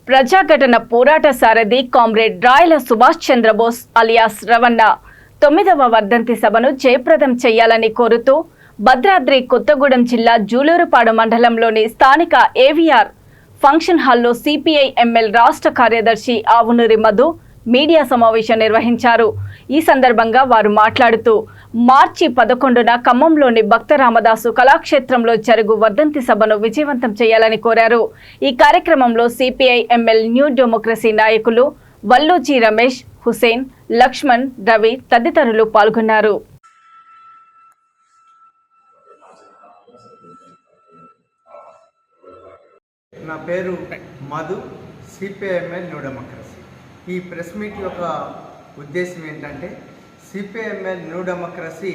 ప్రజాఘటన పోరాట సారథి కామ్రేడ్ రాయల సుభాష్ చంద్రబోస్ అలియాస్ రవణ 9వ వర్ధంతి సభను జయప్రదం చేయాలని కోరుతూ భద్రాద్రి కొత్తగూడెం జిల్లా జూలూరుపాడు మండలంలోని స్థానిక ఏవీఆర్ ఫంక్షన్ హాల్లో సిపిఐ ఎంఎల్ రాష్ట్ర కార్యదర్శి ఆవునూరి మధు మీడియా సమావేశం నిర్వహించారు. ఈ సందర్భంగా వారు మాట్లాడుతూ మార్చి 11న ఖమ్మంలోని భక్త రామదాసు కళాక్షేత్రంలో జరుగు వర్ధంతి సభను విజయవంతం చేయాలని కోరారు. ఈ కార్యక్రమంలో సిపిఐ ఎంఎల్ న్యూ డెమోక్రసీ నాయకులు వల్లూజీ రమేష్, హుసేన్, లక్ష్మణ్, రవి తదితరులు పాల్గొన్నారు. నా పేరు మధు, సిపిఐఎంఎల్ న్యూ డెమోక్రసీ. ఈ ప్రెస్ మీట్ యొక్క ఉద్దేశం ఏంటంటే సిపిఐఎంఎల్ న్యూ డెమోక్రసీ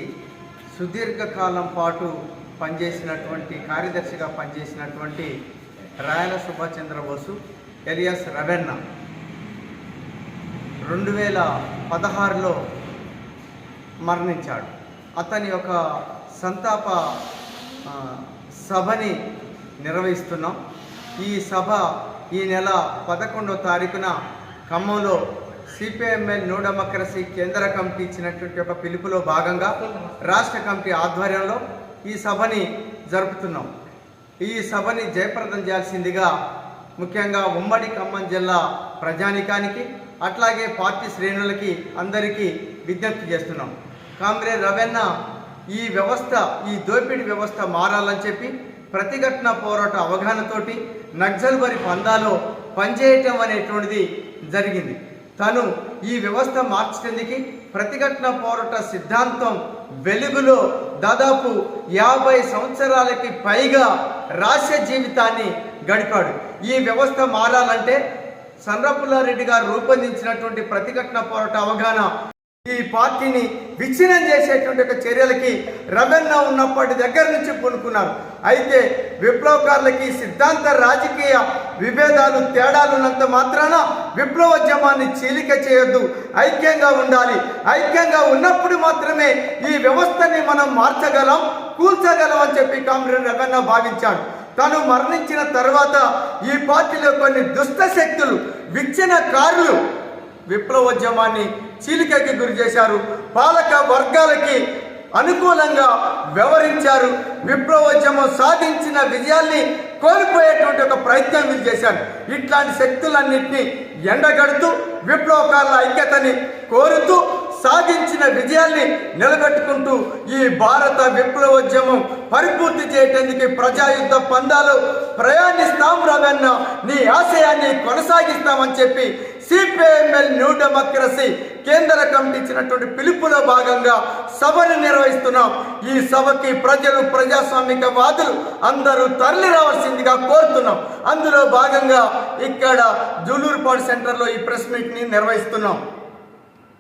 సుదీర్ఘకాలం పాటు కార్యదర్శిగా పనిచేసినటువంటి రాయల సుభాష్ చంద్రబోసు ఎలియాస్ రవణ 2016లో మరణించాడు. అతని యొక్క సంతాప సభని నిర్వహిస్తున్నాం. ఈ సభ ఈ నెల 11వ తారీఖున ఖమ్మంలో సిపిఐఎంఎల్ న్యూ డెమోక్రసీ కేంద్ర కమిటీ ఇచ్చినటువంటి ఒక పిలుపులో భాగంగా రాష్ట్ర కమిటీ ఆధ్వర్యంలో ఈ సభని జరుపుతున్నాం. ఈ సభని జయప్రదం చేయాల్సిందిగా ముఖ్యంగా ఉమ్మడి ఖమ్మం జిల్లా ప్రజానికానికి అట్లాగే పార్టీ శ్రేణులకి అందరికీ విజ్ఞప్తి చేస్తున్నాం. కామ్రేడ్ రవణ ఈ దోపిడీ వ్యవస్థ మారాలని చెప్పి ప్రతిఘటన పోరాట అవగాహనతోటి నక్సల్బరి పందాలో పనిచేయటం అనేటువంటిది జరిగింది. తను ఈ వ్యవస్థ మార్చడానికి ప్రతిఘటన పోరాట సిద్ధాంతం వెలుగులో దాదాపు 50 సంవత్సరాలకి పైగా రాష్ట్ర జీవితాన్ని గడిపాడు. ఈ వ్యవస్థ మారాలంటే సన్రపుల్లారెడ్డి గారు రూపొందించినటువంటి ప్రతిఘటన పోరాట అవగాహన ఈ పార్టీని విచ్ఛిన్నం చేసేటువంటి ఒక చర్యలకి రవణ ఉన్నప్పటి దగ్గర నుంచి పూనుకున్నారు. అయితే విప్లవకారులకి సిద్ధాంత రాజకీయ విభేదాలు తేడాలు ఉన్నంత మాత్రాన విప్లవోద్యమాన్ని చీలిక చేయొద్దు, ఐక్యంగా ఉండాలి. ఐక్యంగా ఉన్నప్పుడు మాత్రమే ఈ వ్యవస్థని మనం మార్చగలం, కూల్చగలం అని చెప్పి కామ్రేడ్ రవణ భావించాడు. తను మరణించిన తర్వాత ఈ పార్టీలో కొన్ని దుష్ట శక్తులు, విచ్ఛిన్నకారులు విప్లవోద్యమాన్ని చీలికకి గురి చేశారు. పాలక వర్గాలకి అనుకూలంగా వ్యవహరించారు. విప్లవోద్యమం సాధించిన విజయాల్ని కోల్పోయేటువంటి ఒక ప్రయత్నం వీళ్ళు చేశారు. ఇట్లాంటి శక్తులన్నింటినీ ఎండగడుతూ విప్లవకారుల ఐక్యతని కోరుతూ సాధించిన విజయాల్ని నిలబెట్టుకుంటూ ఈ భారత విప్లవోద్యమం పరిపూర్తి చేయటానికి ప్రజాయుద్ధ పందాలు ప్రయాణిస్తాం రవణ, నీ ఆశయాన్ని కొనసాగిస్తామని చెప్పి సిపిఐఎంఎల్ న్యూ డెమోక్రసీ కేంద్ర కమిటీ ఇచ్చినటువంటి పిలుపులో భాగంగా సభను నిర్వహిస్తున్నాం. ఈ సభకి ప్రజలు, ప్రజాస్వామిక వాదులు అందరూ తరలి రావాల్సిందిగా కోరుతున్నాం. అందులో భాగంగా ఇక్కడ జూలూరుపాడు సెంటర్లో ఈ ప్రెస్ మీట్ని నిర్వహిస్తున్నాం.